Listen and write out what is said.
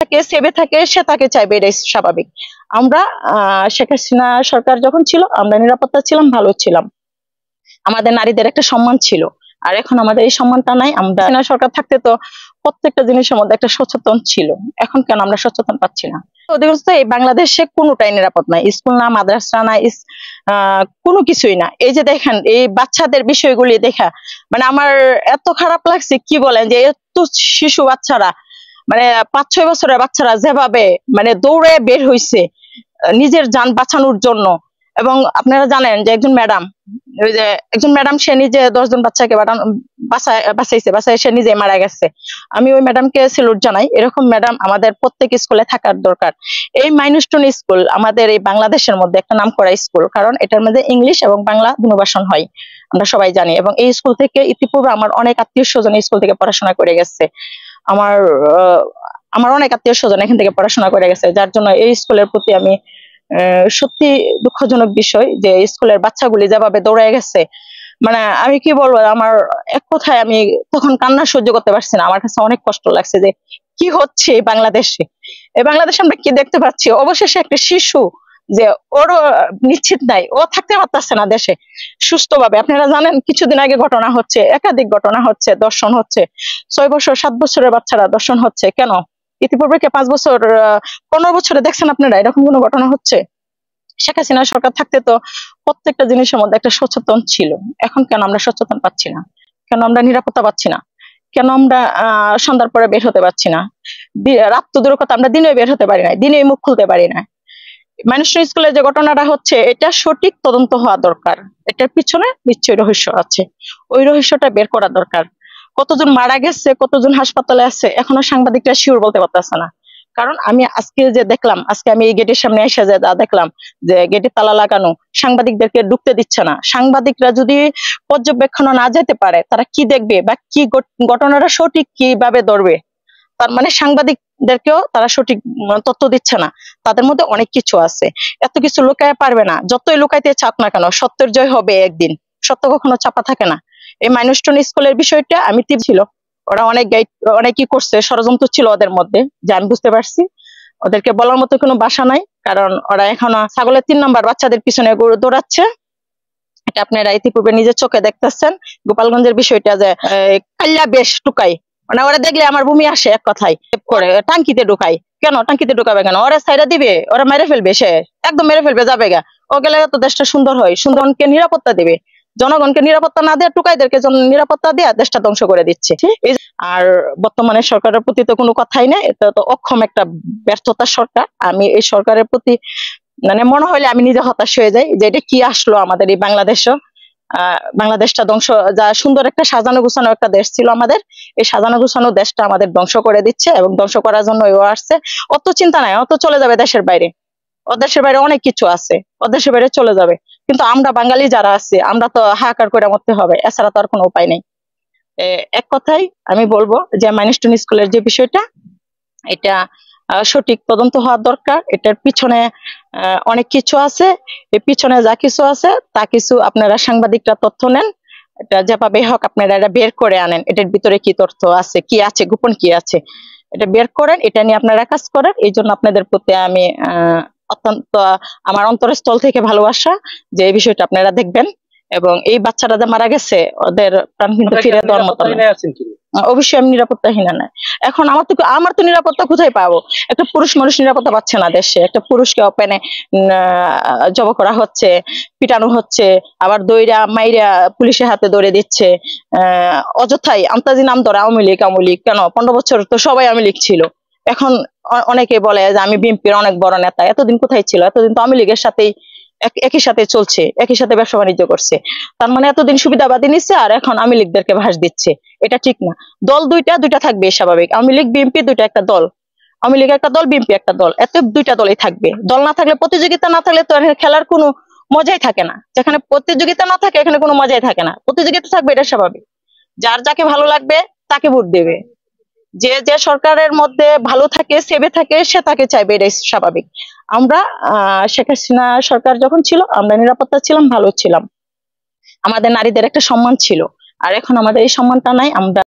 থাকে সেবে থাকে সে তাকে চাইবে, এটাই স্বাভাবিক। আমরা শেখ হাসিনা সরকার যখন ছিল আমরা নিরাপত্তা ছিলাম, ভালো ছিলাম, আমাদের নারীদের একটা সম্মান ছিল। আর এখন আমাদের এই সম্মানটা নাই। আমরা হাসিনা সরকার থাকতে তো প্রত্যেকটা জিনিসের মধ্যে একটা সচেতন ছিল, এখন কেন আমরা সচেতন পাচ্ছি না? অধিকাংশ এই বাংলাদেশে কোনোটাই নিরাপদ নাই, স্কুল না, মাদ্রাসা না, কোনো কিছুই না। এই যে দেখেন এই বাচ্চাদের বিষয়গুলি দেখা মানে আমার এত খারাপ লাগছে, কি বলেন যে এত শিশু বাচ্চারা মানে 5-6 বছরের বাচ্চারা যেভাবে মানে দৌড়ে বের হইছে নিজের যান বাঁচানোর জন্য। এবং আপনারা জানেন যে একজন ম্যাডাম, ওই যে একজন ম্যাডাম সে নিজে 10 জন বাচ্চাকে বাঁচাইছে, সে নিজে মারা গেছে। আমি ওই ম্যাডামকে স্যালুট জানাই। এরকম ম্যাডাম আমাদের প্রত্যেক স্কুলে থাকার দরকার। এই মাইলস্টোন স্কুল আমাদের এই বাংলাদেশের মধ্যে একটা নামকরা স্কুল, কারণ এটার মধ্যে ইংলিশ এবং বাংলা দুভাষণ হয়, আমরা সবাই জানি। এবং এই স্কুল থেকে ইতিপূর্বে আমার অনেক আত্মীয় স্বজন এই স্কুল থেকে পড়াশোনা করে গেছে। আমার আমার অনেক আত্মীয় স্বজন এখান থেকে পড়াশোনা করে গেছে, যার জন্য এই স্কুলের প্রতি আমি সত্যি দুঃখজনক বিষয় যে স্কুলের বাচ্চাগুলি যেভাবে দৌড়ে গেছে। মানে আমি কি বলবো, আমার এক কথায় আমি তখন কান্না সহ্য করতে পারছি না। আমার কাছে অনেক কষ্ট লাগছে যে কি হচ্ছে এই বাংলাদেশে। এই বাংলাদেশে আমরা কি দেখতে পাচ্ছি, অবশেষে একটা শিশু যে ওরও নিশ্চিত নাই, ও থাকতে পারতেছে না দেশে সুস্থভাবে। আপনারা জানেন কিছুদিন আগে ঘটনা হচ্ছে, একাধিক ঘটনা হচ্ছে, দর্শন হচ্ছে, 6 বছর 7 বছরের বাচ্চারা দর্শন হচ্ছে। কেন? ইতিপূর্বে কে 5 বছর 15 বছরে দেখছেন আপনারা এরকম কোনো ঘটনা হচ্ছে? শেখ হাসিনা সরকার থাকতে তো প্রত্যেকটা জিনিসের মধ্যে একটা সচেতন ছিল, এখন কেন আমরা সচেতন পাচ্ছি না? কেন আমরা নিরাপত্তা পাচ্ছি না? কেন আমরা সন্ধ্যার পরে বের হতে পারছি না? রাত তো দূরের কথা, আমরা দিনে বের হতে পারি না, দিনে মুখ খুলতে পারি না। মানুষের স্কুলে যে ঘটনাটা হচ্ছে এটা সঠিক তদন্ত হওয়া দরকার, এটার পিছনে নিশ্চয়ই রহস্য আছে, ওই রহস্যটা বের করা দরকার। কতজন মারা গেছে, কতজন হাসপাতালে আছে, এখনো সাংবাদিকরা শিওর বলতে পারতেছে না। কারণ আমি আজকে যে দেখলাম, আজকে আমি এই গেটের সামনে এসে যে দেখলাম যে গেটে তালা লাগানো, সাংবাদিকদেরকে ঢুকতে দিচ্ছে না। সাংবাদিকরা যদি পর্যবেক্ষণ না যেতে পারে তারা কি দেখবে বা কি ঘটনাটা সঠিক কিভাবে ধরবে? তার মানে সাংবাদিকদেরকেও তারা সঠিক তথ্য দিচ্ছে না। তাদের মধ্যে অনেক কিছু আছে, এত কিছু লুকাতে পারবে না। যতই লুকাইতে চাপ না কেন, সত্যের জয় হবে একদিন, সত্য কখনো চাপা থাকে না। এই মাইলস্টোন স্কুলের বিষয়টা আমি ছিল, ওরা অনেক কি করছে, ষড়যন্ত্র ছিল ওদের মধ্যে, যে আমি বুঝতে পারছি। ওদেরকে বলার মতো কোনো ভাষা নাই, কারণ ওরা এখনো ছাগলের 3 নাম্বার বাচ্চাদের পিছনে দৌড়াচ্ছে। এটা আপনারা ইতিপূর্বে নিজের চোখে দেখতেছেন। গোপালগঞ্জের বিষয়টা যে কাল্লা বেশ টুকাই, মানে ওরা দেখলে আমার বমি আসে এক কথায়, করে টাঙ্কিতে ঢুকাই। কেন টাঙ্কিতে ঢুকাবে কেন? ওরা সাইডা দিবে, ওরা মেরে ফেলবে, সে একদম মেরে ফেলবে, যাবে গা। ও গেলে তো দেশটা সুন্দর হয়, সুন্দরকে নিরাপত্তা দেবে। জনগণকে নিরাপত্তা না দেয়া, টুকাইদেরকে নিরাপত্তা দেয়া দেশটা ধ্বংস করে দিচ্ছে। আর বর্তমানে সরকারের প্রতি তো কোনো কথাই নেই, এটা তো অক্ষম একটা ব্যর্থতার সরকার। আমি এই সরকারের প্রতি মানে মনে হলে আমি নিজে হতাশ হয়ে যাই যে এটা কি আসলো আমাদের এই বাংলাদেশও। বাংলাদেশটা ধ্বংস, যা সুন্দর একটা সাজানো গুছানো একটা দেশ ছিল আমাদের, এই সাজানো গুছানো দেশটা আমাদের ধ্বংস করে দিচ্ছে। এবং ধ্বংস করার জন্য ও আসছে। অত চিন্তা নাই, অত চলে যাবে দেশের বাইরে, ও দেশের বাইরে অনেক কিছু আছে, ও দেশের বাইরে চলে যাবে। কিন্তু আমরা বাঙালি যারা আছি আমরা তো হাহাকার করে মরতে হবে, এছাড়া তো আর কোনো উপায় নেই। এক কথাই আমি বলবো যে মাইলস্টোন স্কুলের যে বিষয়টা, এটা সঠিক তদন্ত হওয়া দরকার। এটার পিছনে অনেক কিছু আছে, এর পিছনে যা কিছু আছে তা কিছু আপনারা সাংবাদিকরা তথ্য নেন, এটা যেভাবে হোক আপনারা এটা বের করে আনেন, এটার ভিতরে কি তথ্য আছে, কি আছে, গোপন কি আছে, এটা বের করেন, এটা নিয়ে আপনারা কাজ করেন। এই জন্য আপনাদের প্রতি আমি অত্যন্ত আমার অন্তরস্থল থেকে ভালোবাসা যে এই বিষয়টা আপনারা দেখবেন। এবং এই বাচ্চারা যে মারা গেছে ওদের প্রাণ কিন্তু ফিরে দেওয়ার মতো না। অবশ্যই আমি নিরাপত্তাহীনা না। এখন আমার তো নিরাপত্তা কোথায় পাবো? একটা পুরুষ মানুষ নিরাপত্তা পাচ্ছে না দেশে, একটা পুরুষকে ওপেনে জব করা হচ্ছে, পিটানো হচ্ছে, আবার দইরা মাইরা পুলিশের হাতে ধরে দিচ্ছে। অযথাই আন্তাজি নাম ধরে আওয়ামী লীগ। কেন? 15 বছর তো সবাই আওয়ামী লীগ ছিল। এখন অনেকে বলে যে আমি বিএনপির অনেক বড় নেতা। এতদিন কোথায় ছিল? এতদিন তো আওয়ামী লীগের সাথেই একই সাথে চলছে, একই সাথে ব্যবসা বাণিজ্য করছে। তার মানে এতদিন সুবিধাবাদী নিচ্ছে আর এখন আওয়ামী লীগদেরকে ভাস দিচ্ছে। এটা ঠিক না। দল দুইটা থাকবে স্বাভাবিক, আওয়ামী লীগ বিএনপি দুইটা একটা দল, আওয়ামী লীগ একটা দল, বিএনপি একটা দল, এত দুইটা দলই থাকবে। দল না থাকলে, প্রতিযোগিতা না থাকলে তো খেলার কোনো মজাই থাকে না। যেখানে প্রতিযোগিতা না থাকে এখানে কোনো মজাই থাকে না। প্রতিযোগিতা থাকবে, এটা স্বাভাবিক। যার যাকে ভালো লাগবে তাকে ভোট দেবে, যে যে সরকারের মধ্যে ভালো থাকে সেবে থাকে সে তাকে চাইবে, এটাই স্বাভাবিক। আমরা শেখ হাসিনা সরকার যখন ছিল আমরা নিরাপত্তা ছিলাম, ভালো ছিলাম, আমাদের নারীদের একটা সম্মান ছিল। আর এখন আমাদের এই সম্মানটা নাই। আমরা